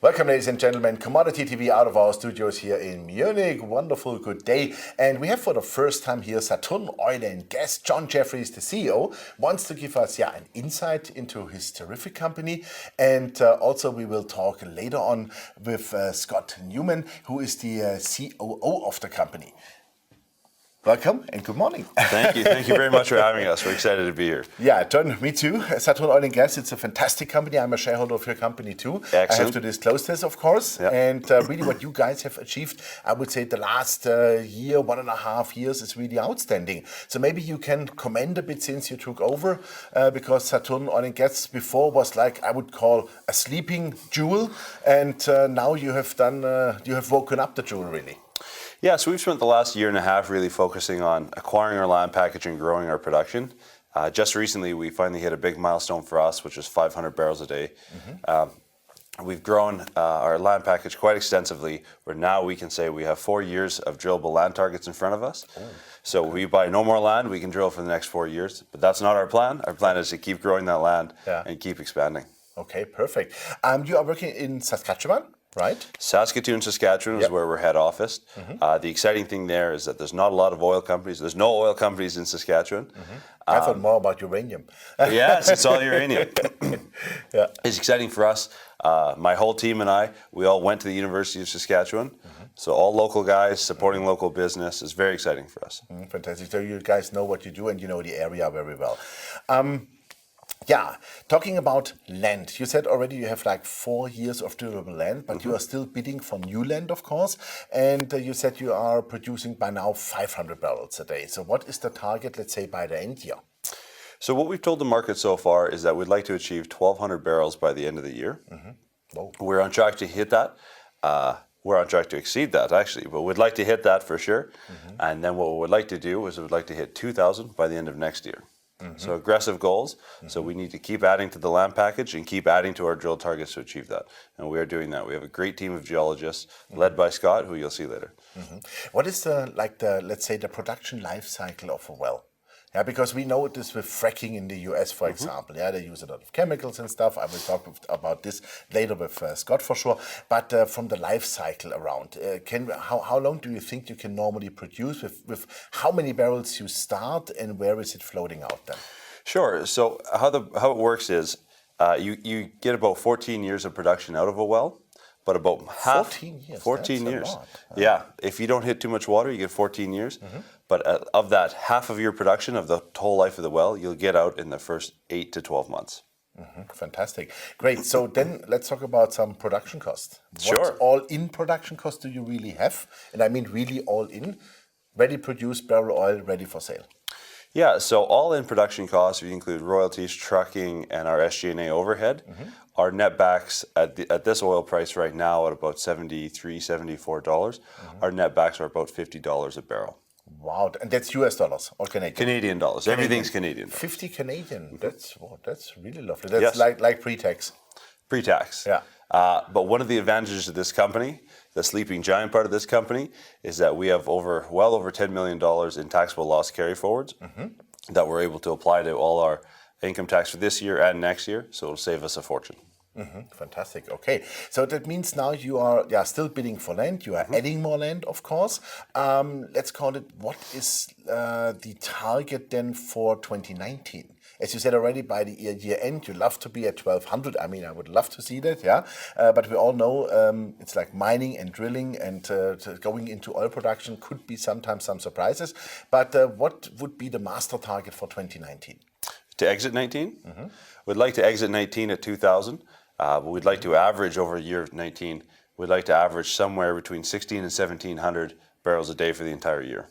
Welcome, ladies and gentlemen. Commodity TV out of our studios here in Munich. Wonderful, good day. And we have for the first time here Saturn Oil and Gas. John Jeffries, the CEO, wants to give us an insight into his terrific company. And also we will talk later on with Scott Newman, who is the COO of the company. Welcome and good morning. Thank you. Thank you very much for having us. We're excited to be here. Yeah, John, me too. Saturn Oil and Gas, it's a fantastic company. I'm a shareholder of your company too. Excellent. I have to disclose this, of course. Yep. And really what you guys have achieved, I would say the last year, 1.5 years is really outstanding. So maybe you can comment a bit since you took over, because Saturn Oil and Gas before was like, I would call a sleeping jewel. And now you have done, you have woken up the jewel really. Yeah, so we've spent the last year and a half really focusing on acquiring our land package and growing our production. Just recently, we finally hit a big milestone for us, which is 500 barrels a day. We've grown our land package quite extensively, where now we can say we have 4 years of drillable land targets in front of us. So we buy no more land, we can drill for the next 4 years. But that's not our plan. Our plan is to keep growing that land and keep expanding. Okay, perfect. You are working in Saskatchewan, right? Saskatchewan is where we're head office. The exciting thing there is that there's not a lot of oil companies. There's no oil companies in Saskatchewan. I thought more about uranium. Yes, it's all uranium. It's exciting for us. My whole team and I, we all went to the University of Saskatchewan. So all local guys supporting local business is very exciting for us. Fantastic. So you guys know what you do and you know the area very well. Talking about land, you said already you have like 4 years of durable land, but you are still bidding for new land, of course. And you said you are producing by now 500 barrels a day. So what is the target, let's say, by the end year? So what we've told the market so far is that we'd like to achieve 1,200 barrels by the end of the year. We're on track to hit that. We're on track to exceed that, actually, but we'd like to hit that for sure. And then what we would like to do is we'd like to hit 2,000 by the end of next year. So aggressive goals. So we need to keep adding to the land package and keep adding to our drill targets to achieve that. And we are doing that. We have a great team of geologists led by Scott, who you'll see later. What is let's say the production life cycle of a well? Yeah, because we know this with fracking in the US, for example. Yeah, they use a lot of chemicals and stuff. I will talk about this later with Scott for sure. But from the life cycle around, how long do you think you can normally produce with how many barrels you start and where is it floating out then? Sure. So how it works is you get about 14 years of production out of a well. But about half, 14 years. 14 That's years. A lot. Yeah, if you don't hit too much water, you get 14 years. But of that, half of your production of the whole life of the well, you'll get out in the first 8 to 12 months. Fantastic. Great. So then let's talk about some production costs. Sure. What all-in production cost do you really have? And I mean really all-in, ready produced barrel oil, ready for sale. Yeah, so all in production costs, we include royalties, trucking, and our SG&A overhead. Our netbacks at this oil price right now at about $73, $74. Our netbacks are about $50 a barrel. Wow, and that's US dollars or Canadian? Canadian dollars. Everything's Canadian. 50 Canadian. That's really lovely. That's like pre-tax. Pre-tax. Yeah. But one of the advantages of this company, the sleeping giant part of this company, is that we have well over $10 million in taxable loss carryforwards that we're able to apply to all our income tax for this year and next year. So it'll save us a fortune. Fantastic. Okay, so that means now you are still bidding for land. You are adding more land, of course. Let's call it. What is the target then for 2019? As you said already, by the year end, you love to be at 1,200. I mean, I would love to see that, but we all know it's like mining and drilling and going into oil production could be sometimes some surprises. But what would be the master target for 2019? To exit 19? We'd like to exit 19 at 2,000. But we'd like to average over year 19. We'd like to average somewhere between 1,600 and 1,700 barrels a day for the entire year.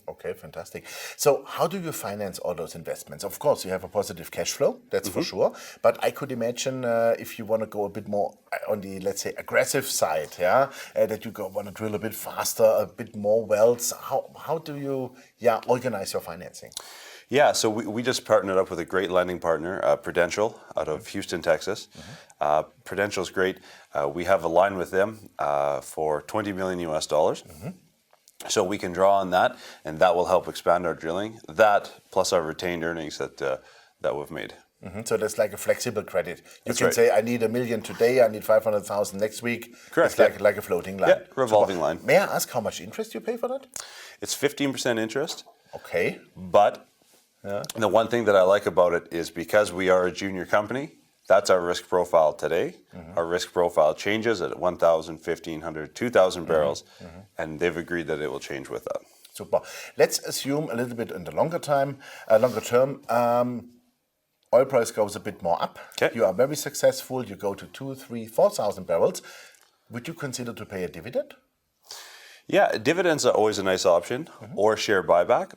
Okay, fantastic. So how do you finance all those investments? Of course, you have a positive cash flow, that's for sure. But I could imagine if you want to go a bit more on the, let's say, aggressive side, that you want to drill a bit faster, a bit more wells. How do you organize your financing? Yeah, so we just partnered up with a great lending partner, Prudential, out of Houston, Texas. Prudential's great. We have a line with them for $20 million US. So we can draw on that, and that will help expand our drilling. That plus our retained earnings that we've made. So there's like a flexible credit. You That's can right. say, I need $1 million today, I need 500,000 next week. Correct, It's like a floating line. Yeah, revolving line. May I ask how much interest you pay for that? It's 15% interest, Okay. but the one thing that I like about it is because we are a junior company, that's our risk profile today. Our risk profile changes at 1,000, 1,500, 2,000 barrels, and they've agreed that it will change with that. Super. Let's assume a little bit in the longer term, oil price goes a bit more up. Okay. You are very successful. You go to 2, 3, 4,000 barrels. Would you consider to pay a dividend? Yeah, dividends are always a nice option, or share buyback.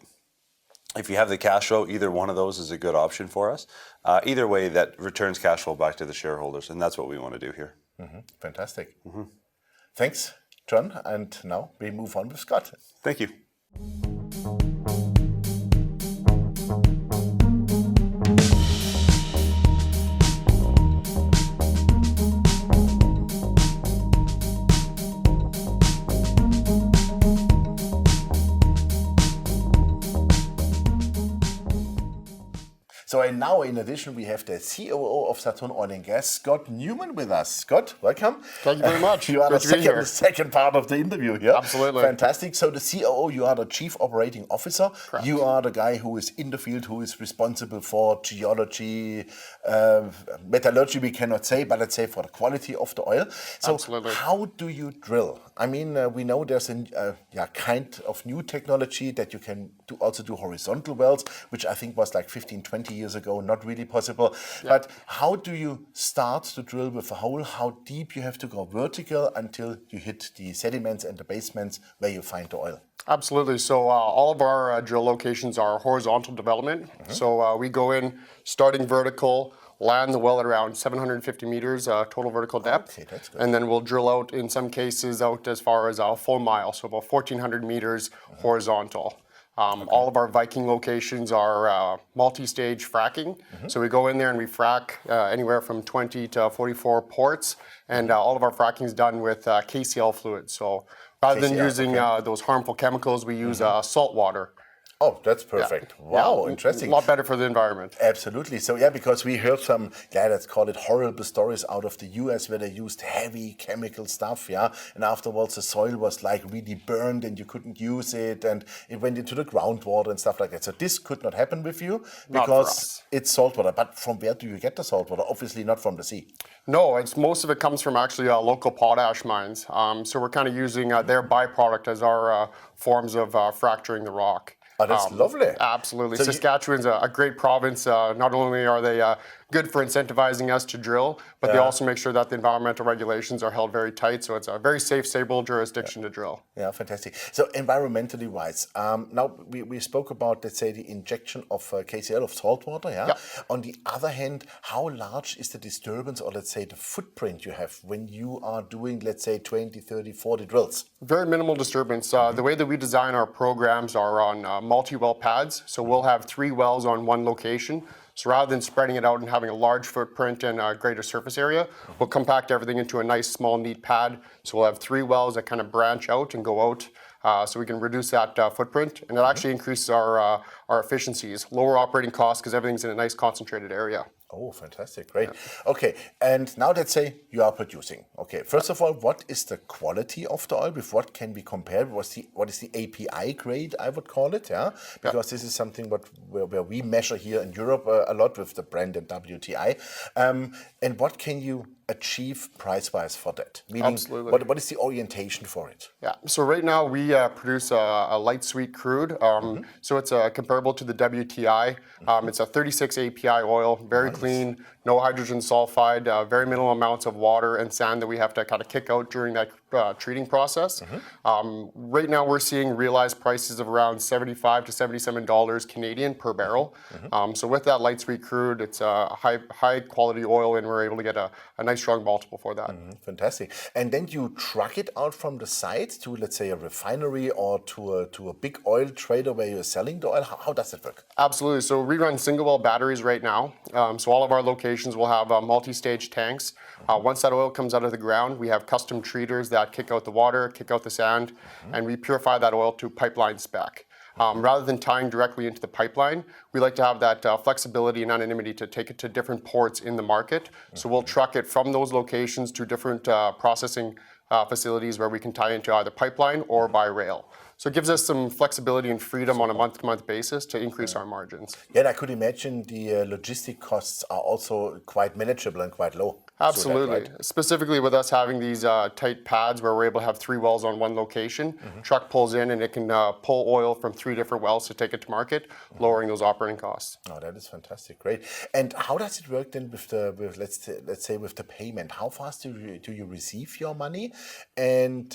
If you have the cash flow, either one of those is a good option for us. Either way, that returns cash flow back to the shareholders, and that's what we want to do here. Fantastic. Thanks, John. And now we move on with Scott. Thank you. So and now, in addition, we have the COO of Saturn Oil and Gas, Scott Newman, with us. Scott, welcome. Thank you very much. You are Good the to be here. second part of the interview here. Absolutely. Fantastic. So the COO, you are the Chief Operating Officer. Correct. You are the guy who is in the field, who is responsible for geology, metallurgy, we cannot say, but let's say for the quality of the oil. So Absolutely. how do you drill? I mean, we know there's a kind of new technology that you can also do horizontal wells, which I think was like 15, 20 years ago, not really possible. Yeah. But how do you start to drill with a hole? How deep you have to go vertical until you hit the sediments and the basements where you find the oil? Absolutely. So all of our drill locations are horizontal development. So we go in starting vertical, land the well at around 750 meters total vertical depth. Okay, that's good. And then we'll drill out, in some cases, out as far as a full mile, so about 1,400 meters horizontal. All of our Viking locations are multi-stage fracking. So we go in there and we frack anywhere from 20 to 44 ports. And all of our fracking is done with KCl fluid. So rather than KCl, using those harmful chemicals, we use salt water. Oh, that's perfect. Yeah. Wow, Yeah, interesting. A lot better for the environment. Absolutely. So yeah, because we heard some, let's call it horrible stories out of the US where they used heavy chemical stuff, and afterwards the soil was like really burned and you couldn't use it and it went into the groundwater and stuff like that. So this could not happen with you Not for because us. it's saltwater. But from where do you get the saltwater? Obviously not from the sea. No, most of it comes from actually local potash mines. So we're kind of using their byproduct as our forms of fracturing the rock. Oh, that's lovely. Absolutely. So you- Saskatchewan's a great province. Not only are they good for incentivizing us to drill, but they also make sure that the environmental regulations are held very tight. So it's a very safe, stable jurisdiction to drill. Yeah, fantastic. So environmentally wise, now we spoke about, let's say, the injection of KCl, of saltwater, Yeah. On the other hand, how large is the disturbance or let's say the footprint you have when you are doing, let's say, 20, 30, 40 drills? Very minimal disturbance. The way that we design our programs are on multi-well pads. So we'll have 3 wells on one location. So rather than spreading it out and having a large footprint and a greater surface area, we'll compact everything into a nice, small, neat pad. So we'll have 3 wells that kind of branch out and go out. So we can reduce that footprint, and it actually increases our efficiencies, lower operating costs because everything's in a nice concentrated area. Oh, fantastic. Great. Okay. And now let's say you are producing. Okay. First of all, what is the quality of the oil? With what can we compare? What is the API grade, I would call it? Yeah. Because this is something where we measure here in Europe a lot with the brand and WTI. And what can you achieve price-wise for that? Meaning, Absolutely. what is the orientation for it? Yeah, so right now we produce a light sweet crude. So it's comparable to the WTI. It's a 36 API oil, very clean, no hydrogen sulfide, very minimal amounts of water and sand that we have to kind of kick out during that treating process. Right now we're seeing realized prices of around $75 to $77 Canadian per barrel. So with that light sweet crude, it's a high quality oil and we're able to get a nice strong multiple for that. Fantastic. And then you truck it out from the site to, let's say, a refinery or to a big oil trader where you're selling the oil. How does it work? Absolutely. So we run single well batteries right now. So all of our locations will have multi-stage tanks. Once that oil comes out of the ground, we have custom treaters that kick out the water, kick out the sand, and we purify that oil to pipeline spec. Rather than tying directly into the pipeline, we like to have that flexibility and anonymity to take it to different ports in the market. So we'll truck it from those locations to different processing facilities where we can tie into either pipeline or by rail. So it gives us some flexibility and freedom on a month-to-month basis to increase our margins. Yeah, and I could imagine the logistic costs are also quite manageable and quite low. Absolutely. Right? Specifically with us having these tight pads where we're able to have 3 wells on one location, truck pulls in and it can pull oil from 3 different wells to take it to market, lowering those operating costs. Oh, that is fantastic, great. And how does it work then with the let's say with the payment? How fast do you receive your money? And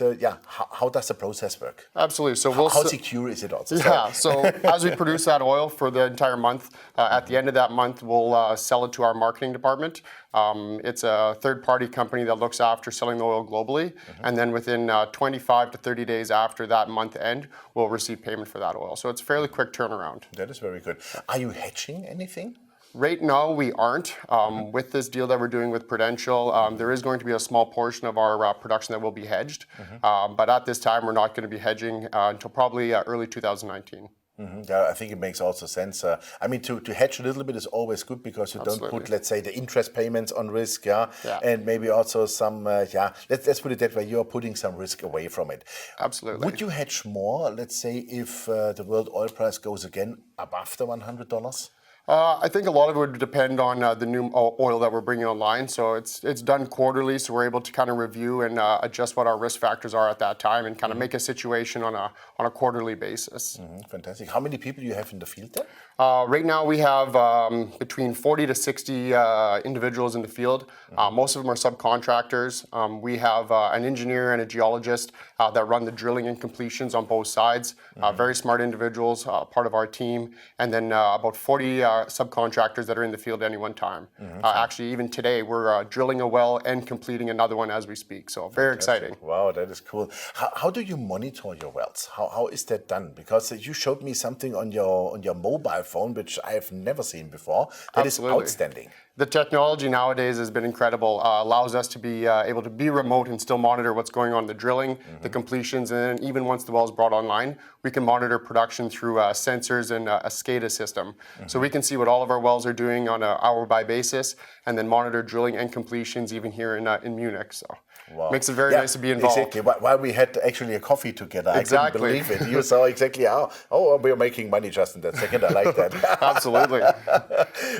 how does the process work? Absolutely. So how secure is it also? Yeah. So as we produce that oil for the entire month, at the end of that month, we'll sell it to our marketing department. It's a third-party company that looks after selling the oil globally, and then within 25 to 30 days after that month end, we'll receive payment for that oil. So it's a fairly quick turnaround. That is very good. Are you hedging anything? Right now, we aren't. With this deal that we're doing with Prudential, there is going to be a small portion of our production that will be hedged, but at this time, we're not going to be hedging until probably early 2019. Yeah, I think it makes also sense. I mean, to hedge a little bit is always good because you don't put, let's say, the interest payments on risk, and maybe also some, let's put it that way, you're putting some risk away from it. Absolutely. Would you hedge more, let's say, if the world oil price goes again above the $100? I think a lot of it would depend on the new oil that we're bringing online. So it's done quarterly, so we're able to kind of review and adjust what our risk factors are at that time and kind of make a situation on a quarterly basis. Fantastic. How many people do you have in the field then? Right now we have between 40 to 60 individuals in the field. Most of them are subcontractors. We have an engineer and a geologist that run the drilling and completions on both sides. Very smart individuals, part of our team. And then about 40 subcontractors that are in the field at any one time. Actually, even today, we're drilling a well and completing another one as we speak. So very exciting. Wow, that is cool. How do you monitor your wells? How is that done? Because you showed me something on your mobile phone, which I have never seen before. That is outstanding. The technology nowadays has been incredible. Allows us to be able to be remote and still monitor what's going on in the drilling, the completions, and then even once the well is brought online, we can monitor production through sensors and a SCADA system. So we can see what all of our wells are doing on an hour-by basis, and then monitor drilling and completions even here in Munich. So makes it very nice to be involved. Exactly. While we had actually a coffee together, Exactly. I couldn't believe it. You saw exactly how. Oh, we're making money just in that second. I like that. Absolutely.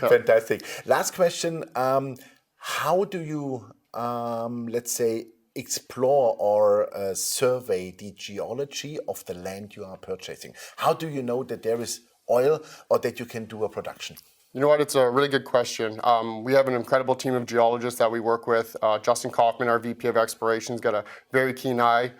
Fantastic. Last question. How do you, let's say, explore or survey the geology of the land you are purchasing? How do you know that there is oil or that you can do a production? You know what? It's a really good question. We have an incredible team of geologists that we work with. Justin Kaufman, our VP of Exploration, has got a very keen eye.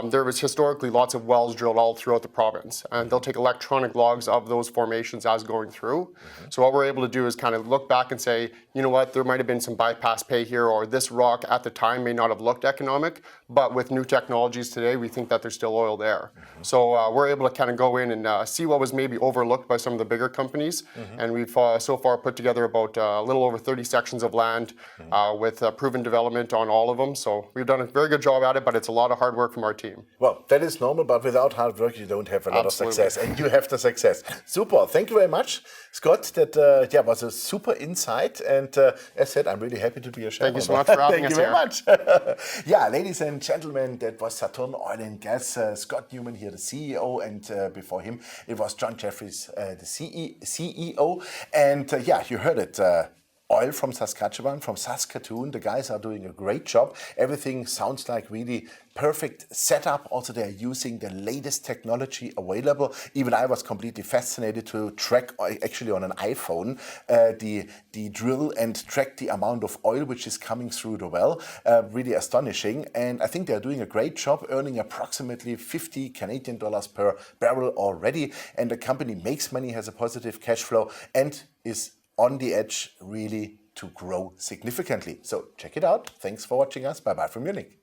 There was historically lots of wells drilled all throughout the province, and they'll take electronic logs of those formations as going through. So what we're able to do is kind of look back and say, you know what, there might have been some bypass pay here, or this rock at the time may not have looked economic, but with new technologies today, we think that there's still oil there. So we're able to kind of go in and see what was maybe overlooked by some of the bigger companies, and we've so far put together about a little over 30 sections of land with proven development on all of them. So we've done a very good job at it, but it's a lot of hard work from our team. Well, that is normal, but without hard work, you don't have a lot of success, and you have the success. Super. Thank you very much, Scott. That was a super insight, and as said, I'm really happy to be a shareholder. Thank you so much for having us here. Thank you very much. Yeah, ladies and gentlemen, that was Saturn Oil and Gas. Scott Newman here, the CEO, and before him, it was John Jeffries, the CEO. And you heard it. Oil from Saskatchewan, from Saskatoon. The guys are doing a great job. Everything sounds like really perfect setup. Also, they're using the latest technology available. Even I was completely fascinated to track, actually on an iPhone, the drill and track the amount of oil which is coming through the well. Really astonishing. And I think they're doing a great job, earning approximately 50 Canadian dollars per barrel already. And the company makes money, has a positive cash flow, and is on the edge really to grow significantly. So check it out. Thanks for watching us. Bye-bye from Munich.